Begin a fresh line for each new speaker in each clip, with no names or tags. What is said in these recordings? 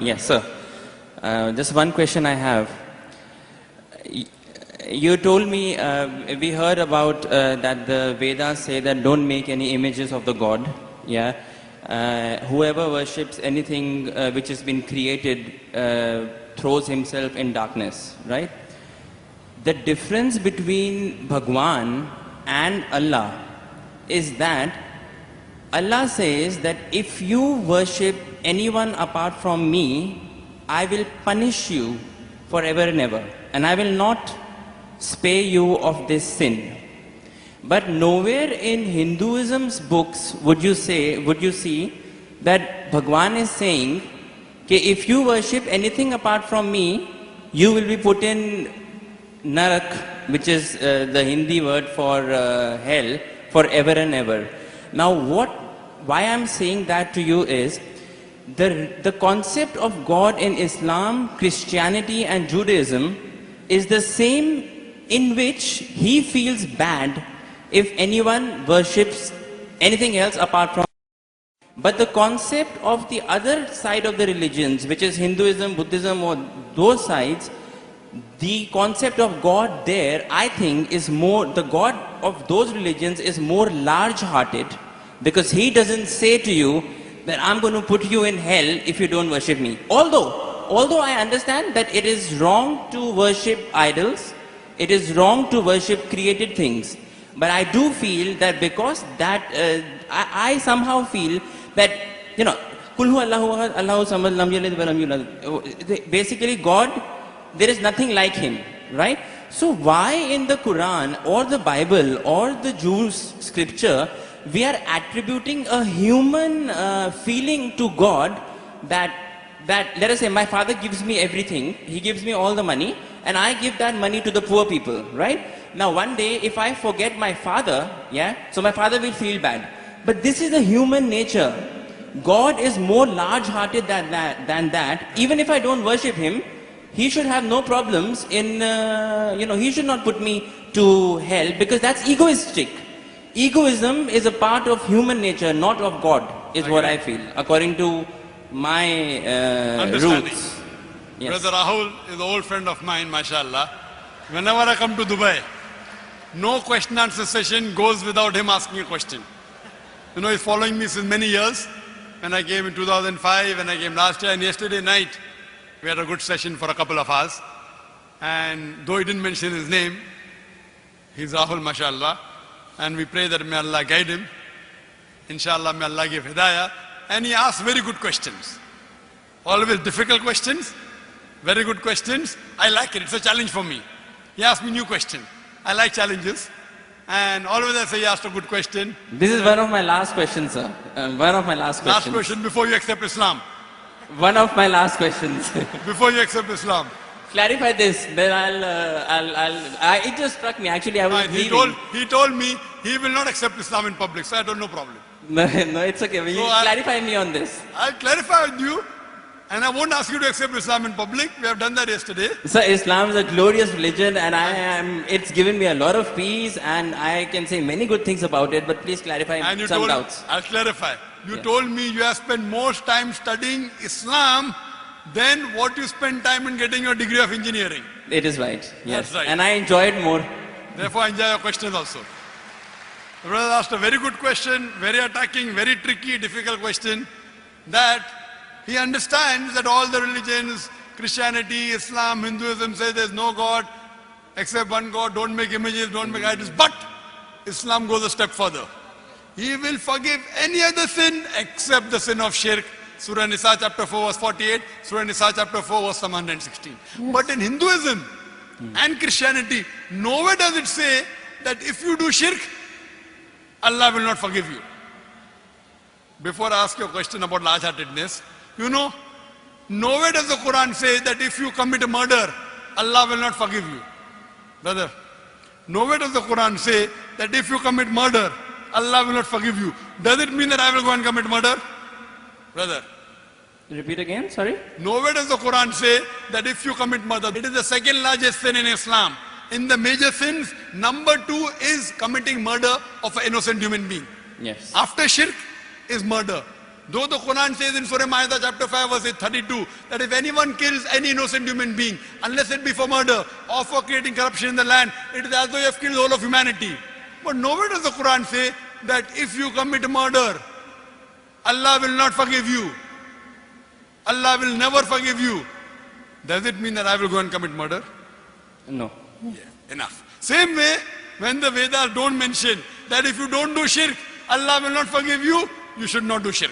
Yes, sir. Just one question I have. You told me, we heard about that the Vedas say that don't make any images of the God. Yeah. Whoever worships anything which has been created throws himself in darkness, right? The difference between Bhagwan and Allah is that Allah says that if you worship anyone apart from me, I will punish you forever and ever, and I will not spare you of this sin. But nowhere in Hinduism's books would you see that Bhagwan is saying that if you worship anything apart from me, you will be put in Narak, which is the Hindi word for hell, forever and ever. Now why I'm saying that to you is, the concept of God in Islam, Christianity and Judaism is the same, in which he feels bad if anyone worships anything else apart from. But the concept of the other side of the religions, which is Hinduism, Buddhism, or those sides, the concept of God there, I think, is more, the God of those religions is more large-hearted, because he doesn't say to you that I'm going to put you in hell if you don't worship me. Although I understand that it is wrong to worship idols, it is wrong to worship created things. But I do feel that because that, I somehow feel that, you know, Kulhu Allahu Ahad, Allahu Samad, Lam Yalid wa Lam Yulad. Basically God, there is nothing like him, right? So why in the Quran or the Bible or the Jews scripture, we are attributing a human feeling to God that let us say my father gives me everything, he gives me all the money, and I give that money to the poor people, right? Now one day if I forget my father, yeah, so my father will feel bad. But this is the human nature. God is more large-hearted than that. Even if I don't worship him, he should have no problems in, he should not put me to hell, because that's egoistic. Egoism is a part of human nature, not of God, is what I feel, according to my roots. Yes.
Brother Rahul is an old friend of mine, mashallah. Whenever I come to Dubai, no question answer session goes without him asking a question. You know, he's following me since many years. When I came in 2005, and I came last year, and yesterday night, we had a good session for a couple of hours. And though he didn't mention his name, he's Rahul, mashallah. And we pray that may Allah guide him. Inshallah, may Allah give hidayah. And he asks very good questions. Always difficult questions, very good questions. I like it, it's a challenge for me. He asked me new question. I like challenges. And always I say he asked a good question.
This is one of my last questions, sir. One of my last questions.
Last question before you accept Islam.
One of my last questions.
Before you accept Islam.
Clarify this, then it just struck me. Actually, I was leaving.
He told me he will not accept Islam in public, so I don't know problem.
No, it's okay. You clarify me on this.
I'll clarify with you, and I won't ask you to accept Islam in public. We have done that yesterday.
Sir, Islam is a glorious religion, and it's given me a lot of peace, and I can say many good things about it, but please clarify some doubts.
I'll clarify. You told me you have spent more time studying Islam than what you spend time in getting your degree of engineering.
It is right, yes.
That's right.
And I enjoyed more.
Therefore, I enjoy your questions also. The brother asked a very good question, very attacking, very tricky, difficult question, that he understands that all the religions, Christianity, Islam, Hinduism, say there's no God except one God, don't make images, don't make idols. But Islam goes a step further. He will forgive any other sin except the sin of shirk. Surah Nisa chapter 4 verse 48, Surah Nisa chapter 4 verse 116. Yes. But in Hinduism and Christianity, nowhere does it say that if you do shirk, Allah will not forgive you. Before I ask you a question about large-heartedness, you know, nowhere does the Quran say that if you commit a murder, Allah will not forgive you. Brother, nowhere does the Quran say that if you commit murder, Allah will not forgive you. Does it mean that I will go and commit murder? Brother.
Repeat again, sorry?
Nowhere does the Quran say that if you commit murder, it is the second largest sin in Islam. In the major sins, number 2 is committing murder of an innocent human being.
Yes.
After shirk is murder. Though the Quran says in Surah Ma'idah chapter 5 verse 32 that if anyone kills any innocent human being, unless it be for murder or for creating corruption in the land, it is as though you have killed the whole of humanity. But nowhere does the Quran say that if you commit murder, Allah will not forgive you. Allah will never forgive you. Does it mean that I will go and commit murder?
No.
Yeah, enough. Same way, when the Vedas don't mention that if you don't do shirk, Allah will not forgive you, you should not do shirk.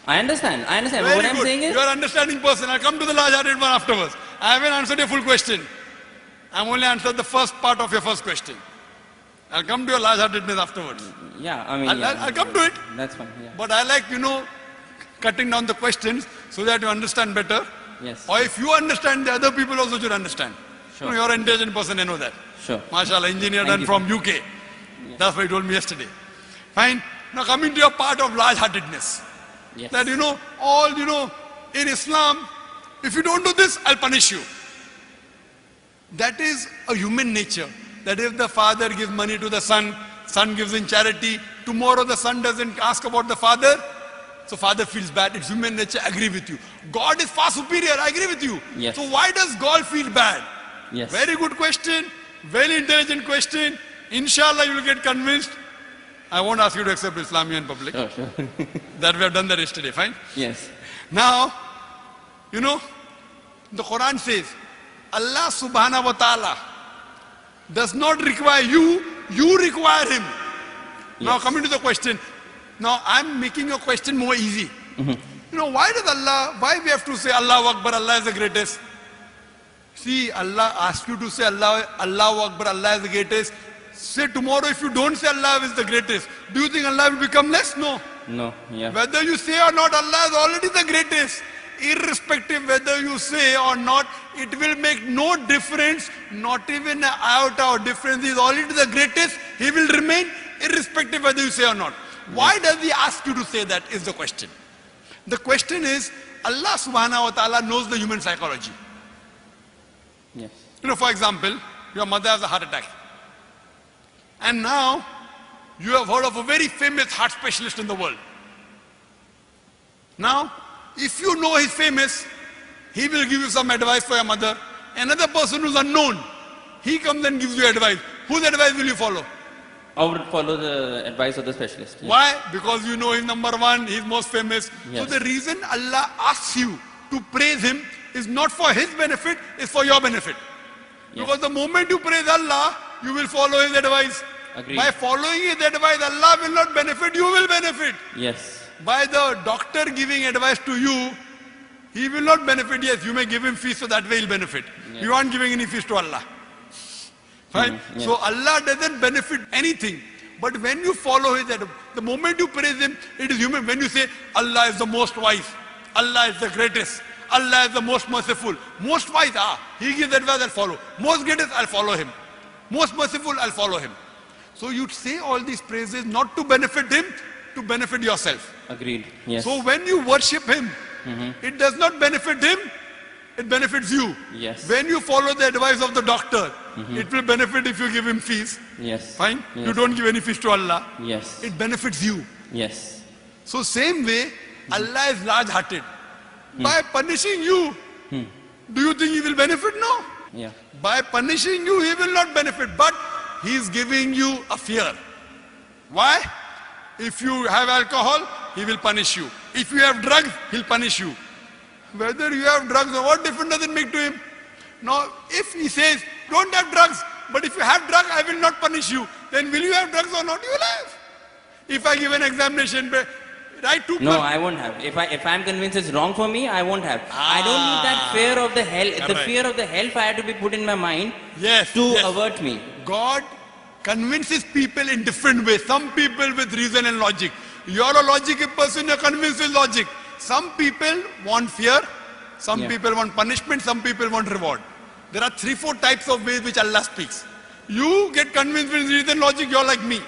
I understand. But
Very
what I'm
good.
saying is,
You are an understanding person. I'll come to the large-hearted one afterwards. I haven't answered your full question. I've only answered the first part of your first question. I'll come to your large-heartedness afterwards.
yeah, I mean,
I'll come to it.
That's fine. Yeah.
But I like, cutting down the questions so that you understand better.
Yes.
Or if you understand, the other people also should understand.
Sure.
You're an intelligent person, I know that.
Sure.
MashaAllah, engineer
Thank
done
you.
from UK. That's what he told me yesterday. Fine. Now coming to your part of large-heartedness.
Yes.
That in Islam, if you don't do this, I'll punish you. That is a human nature. That if the father gives money to the son, son gives in charity, tomorrow the son doesn't ask about the father, so father feels bad. It's human nature, I agree with you. God is far superior, I agree with you.
Yes.
So why does God feel bad?
Yes.
Very good question, very intelligent question. Inshallah you will get convinced. I won't ask you to accept Islam here in public.
Sure, sure.
That we have done that yesterday, fine?
Yes.
Now, the Quran says, Allah subhanahu wa ta'ala does not require you, you require him. Now
Yes.
coming to the question, now I'm making your question more easy. Why we have to say Allahu Akbar, Allah is the greatest? See, Allah asks you to say Allahu Akbar, Allah is the greatest. Say tomorrow if you don't say Allah is the greatest, do you think Allah will become less? No.
No. Yeah.
Whether you say or not, Allah is already the greatest. Irrespective whether you say or not, it will make no difference, not even an iota of difference. He is already the greatest. He will remain irrespective whether you say or not. Why does he ask you to say that is the question. The question is, Allah subhanahu wa ta'ala knows the human psychology.
Yes.
For example, your mother has a heart attack. And now, you have heard of a very famous heart specialist in the world. Now, if you know he's famous, he will give you some advice for your mother. Another person who's unknown, he comes and gives you advice. Whose advice will you follow?
I would follow the advice of the specialist. Yes.
Why? Because you know he's number one, he's most famous.
Yes.
So the reason Allah asks you to praise him is not for his benefit, it's for your benefit.
Yes.
Because the moment you praise Allah, you will follow his advice.
Agreed.
By following his advice, Allah will not benefit, you will benefit.
Yes.
By the doctor giving advice to you, he will not benefit. Yes, you may give him fees so that way he'll benefit.
Yes.
You aren't giving any fees to Allah. Right?
Yes.
So Allah doesn't benefit anything. But when you follow his advice, the moment you praise him, it is human. When you say, Allah is the most wise, Allah is the greatest, Allah is the most merciful, most wise, he gives advice, I'll follow. Most greatest, I'll follow him. Most merciful, I'll follow him. So you say all these praises not to benefit him, to benefit yourself.
Agreed. Yes.
So when you worship him, it does not benefit him, it benefits you.
Yes.
When you follow the advice of the doctor, it will benefit if you give him fees.
Yes.
Fine?
Yes.
You don't give any fees to Allah.
Yes.
It benefits you.
Yes.
So same way, Allah is large-hearted. By punishing you, do you think he will benefit? No.
Yeah.
By punishing you, he will not benefit. But he is giving you a fear. Why? If you have alcohol, he will punish you. If you have drugs, he'll punish you. Whether you have drugs or what difference does it make to him? Now, if he says, don't have drugs, but if you have drugs, I will not punish you, then will you have drugs or not? You will have. If I give an examination, write 2+.
No, I won't have. If I'm convinced it's wrong for me, I won't have. I don't need that fear of the hell. The
Correct.
fear of the hellfire to be put in my mind
Yes,
to
yes.
avert me.
God convinces people in different ways. Some people with reason and logic. You're a logical person, you're convinced with logic. Some people want fear, some
Yeah.
people want punishment, some people want reward. There are 3-4 types of ways which Allah speaks. You get convinced with reason and logic, you're like me.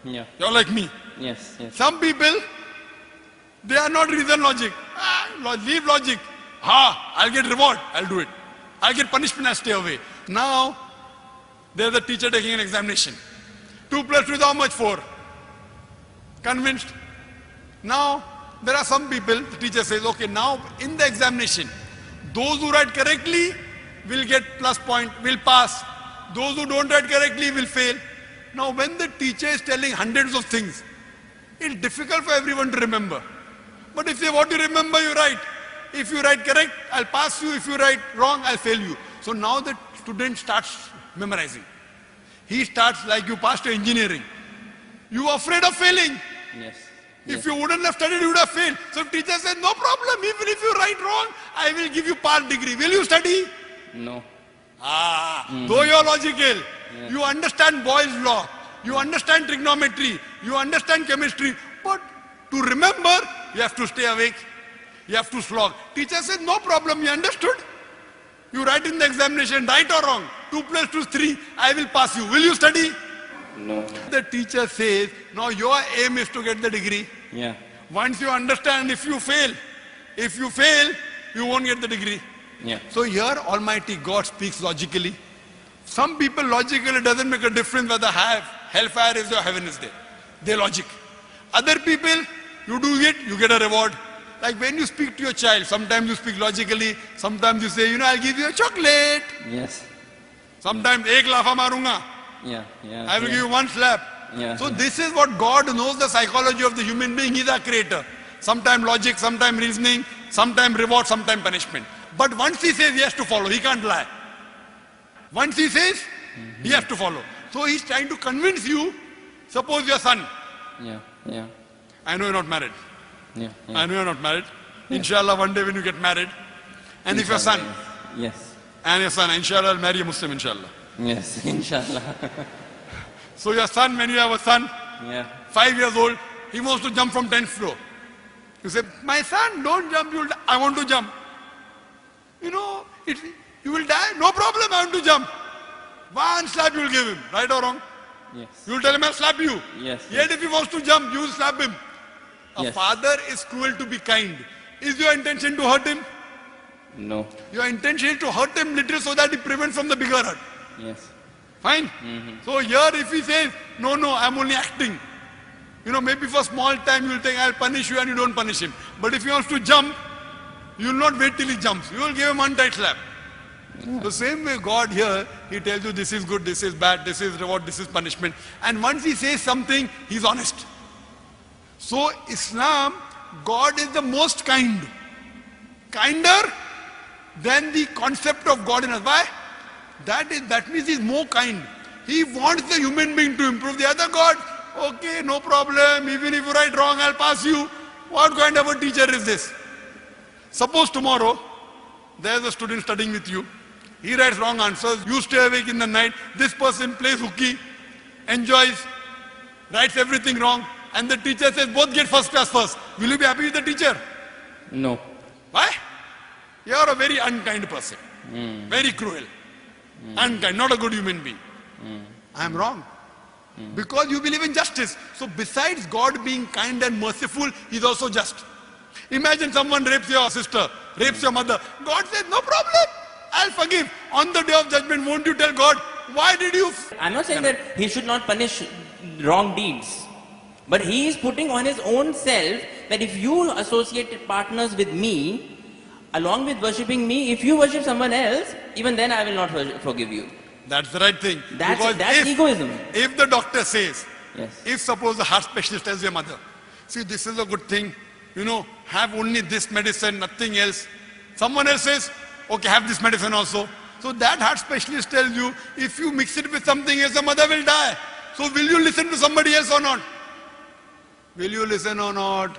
Yeah.
You're like me.
Yes. Yes.
Some people, they are not reason logic. Leave logic. I'll get reward, I'll do it. I'll get punishment, I'll stay away. Now, there's a teacher taking an examination. 2 + 2 is how much? 4. Convinced? Now, there are some people, the teacher says, okay, now in the examination, those who write correctly will get plus point, will pass. Those who don't write correctly will fail. Now, when the teacher is telling hundreds of things, it's difficult for everyone to remember. But if you want to remember, you write. If you write correct, I'll pass you. If you write wrong, I'll fail you. So now the student starts memorizing. He starts like you passed to engineering. You are afraid of failing.
Yes.
If you wouldn't have studied, you would have failed. So teacher said, no problem. Even if you write wrong, I will give you part degree. Will you study?
No.
Though you're logical, you understand Boyle's law, you understand trigonometry, you understand chemistry, but to remember, you have to stay awake, you have to slog. Teacher said, no problem, you understood? You write in the examination, right or wrong, 2 plus 2 is 3, I will pass you. Will you study?
No.
The teacher says, now your aim is to get the degree.
Yeah.
Once you understand, if you fail, you won't get the degree.
Yeah.
So here Almighty God speaks logically. Some people logically, it doesn't make a difference whether hellfire is there or heaven is there. They logic. Other people, you do it, you get a reward. Like when you speak to your child, sometimes you speak logically, sometimes you say, I'll give you a chocolate.
Yes.
Sometimes, ek lafa marunga.
Yeah. Yeah.
I will give you one slap.
Yeah.
So this is what God knows, the psychology of the human being. He's a creator. Sometimes logic, sometimes reasoning, sometimes reward, sometimes punishment. But once he says, he has to follow. He can't lie. Once he says, he has to follow. So he's trying to convince you. Suppose your son.
Yeah. Yeah.
I know you're not married.
Yeah.
I know you're not married. Inshallah, one day when you get married. And if your son.
Yes.
And your son, inshallah, will marry a Muslim, inshallah.
Yes. Inshallah.
So your son, when you have a son,
Yeah.
5 years old, he wants to jump from 10th floor. You say, my son, don't jump, you'll die. I want to jump. You will die, no problem, I want to jump. One slap you will give him, right or wrong?
Yes.
You will tell him, I'll slap you.
Yes.
Yet if he wants to jump, you will slap him. A
Yes.
father is cruel to be kind. Is your intention to hurt him?
No.
Your intention is to hurt him little so that he prevents from the bigger hurt.
Yes.
Fine? So here if he says, no, I'm only acting. Maybe for small time you will think, I'll punish you, and you don't punish him. But if he wants to jump, you will not wait till he jumps. You will give him one tight slap. The same way God here, he tells you this is good, this is bad, this is reward, this is punishment. And once he says something, he's honest. So Islam, God is the most kind. Kinder than the concept of God in us. Why? That means he's more kind. He wants the human being to improve. The other God, okay, no problem. Even if you write wrong, I'll pass you. What kind of a teacher is this? Suppose tomorrow, there's a student studying with you. He writes wrong answers. You stay awake in the night. This person plays hooky, enjoys, writes everything wrong. And the teacher says, both get first class first. Will you be happy with the teacher?
No.
Why? You are a very unkind person. Very cruel. Unkind, not a good human being. I am wrong. Because you believe in justice. So besides God being kind and merciful, He is also just. Imagine someone rapes your sister, rapes your mother. God says, no problem. I'll forgive. On the day of judgment, won't you tell God, why did you...
I'm not saying that he should not punish wrong deeds. But he is putting on his own self that if you associate partners with me, along with worshipping me, if you worship someone else, even then I will not forgive you.
That's the right thing.
That's egoism.
If the doctor says,
Yes.
if suppose the heart specialist tells your mother, see, this is a good thing, have only this medicine, nothing else. Someone else says, okay, have this medicine also. So that heart specialist tells you, if you mix it with something else, the mother will die. So will you listen to somebody else or not? Will you listen or not?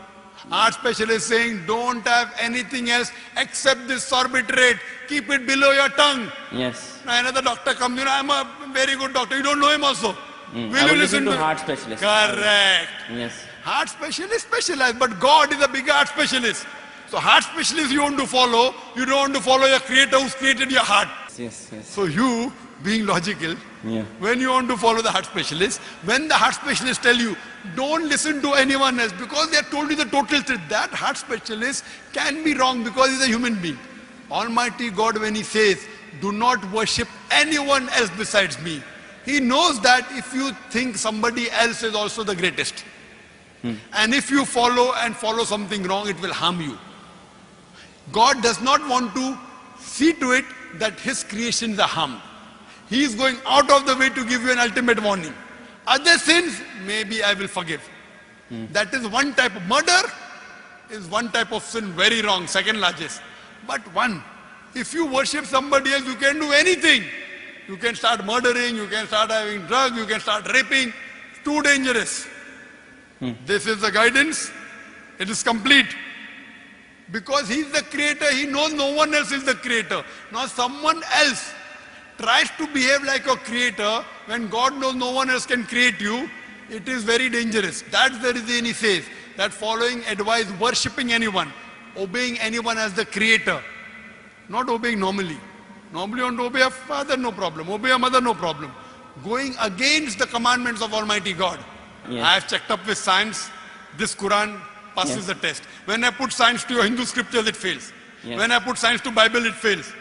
Heart specialist saying, don't have anything else except this sorbitrate. Keep it below your tongue.
Yes.
Now another doctor comes, I'm a very good doctor. You don't know him also. Will
I
you
will
listen
to heart specialist.
Correct.
Yes.
Heart specialist specialized, but God is a bigger heart specialist. So heart specialist you want to follow, you don't want to follow your creator who's created your heart.
Yes.
So you, being logical,
Yeah.
when you want to follow the heart specialist, when the heart specialist tell you, don't listen to anyone else because they have told you the total truth, that heart specialist can be wrong because he's a human being. Almighty God, when He says, do not worship anyone else besides me, He knows that if you think somebody else is also the greatest, And if you follow something wrong, it will harm you. God does not want to see to it that his creations are harmed. He is going out of the way to give you an ultimate warning. Other sins, maybe I will forgive. That is one type of murder, is one type of sin, very wrong, second largest. But one, if you worship somebody else, you can do anything. You can start murdering, you can start having drugs, you can start raping. It's too dangerous. This is the guidance. It is complete. Because he is the creator, he knows no one else is the creator. Now someone else tries to behave like a creator when God knows no one else can create you. It is very dangerous. That's the reason he says that following advice, worshipping anyone, obeying anyone as the creator, not obeying normally. Normally you want to obey a father, no problem. Obey a mother, no problem. Going against the commandments of Almighty God.
Yes.
I have checked up with science. This Quran passes the test. When I put science to your Hindu scriptures, it fails.
Yes.
When I put science to Bible, it fails.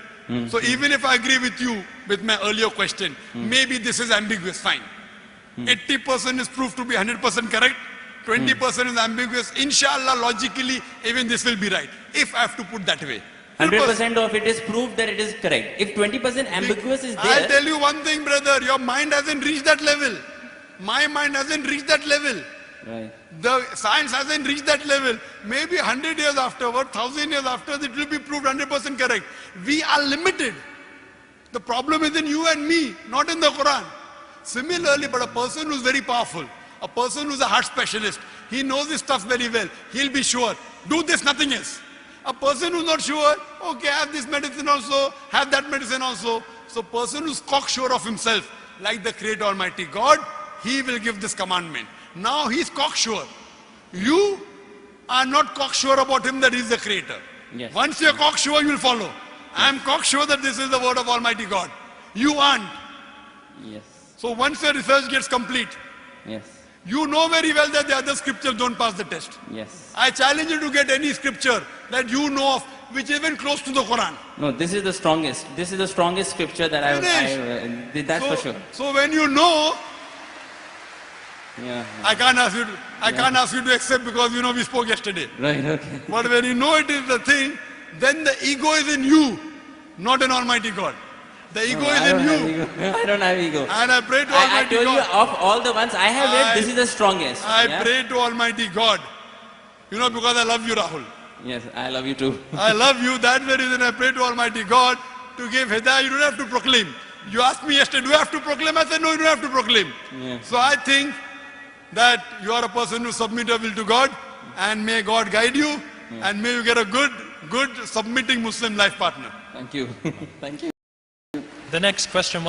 So even if I agree with you with my earlier question, maybe this is ambiguous, fine. 80% is proved to be 100% correct. 20% is ambiguous. Inshallah, logically, even this will be right. If I have to put that way.
100% of it is proved that it is correct. If 20% ambiguous is
I'll
there,
tell you one thing, brother. Your mind hasn't reached that level. My mind hasn't reached that level.
right.
The science hasn't reached that level. Maybe 100 years afterward, 1000 years after, it will be proved 100% correct. We are limited. The problem is in you and me, not in the Quran. Similarly, but a person who's very powerful, a person who's a heart specialist, he knows this stuff very well. He'll be sure. Do this, nothing else. A person who's not sure, okay, have this medicine also, have that medicine also. So person who's cocksure of himself, like the Creator Almighty God, he will give this commandment. Now he's cocksure. You are not cocksure about him that he's the Creator.
Yes.
Once you're cocksure, you will follow. I am cocksure that this is the word of Almighty God. You aren't.
Yes.
So once your research gets complete,
Yes.
you know very well that the other scriptures don't pass the test.
Yes.
I challenge you to get any scripture that you know of which is even close to the Quran.
No, this is the strongest. This is the strongest scripture that that's
so,
for sure.
So when you know,
Yeah.
I can't ask you to accept because you know we spoke yesterday.
Right, okay.
But when you know it is the thing, then the ego is in you, not in Almighty God. The ego
No,
is
I
in
don't have
you.
ego. I don't have ego.
And I pray to
I
Almighty
told you,
God.
of all the ones I have read, this is the strongest.
I
Yeah?
pray to Almighty God. You know, because I love you, Rahul.
Yes, I love you too.
I love you. That's the reason I pray to Almighty God to give hidayah. You don't have to proclaim. You asked me yesterday, do you have to proclaim? I said, no, you don't have to proclaim.
Yeah.
So I think that you are a person who submit your will to God, and may God guide you, and may you get a good submitting Muslim life partner.
Thank you. Thank you.
The next question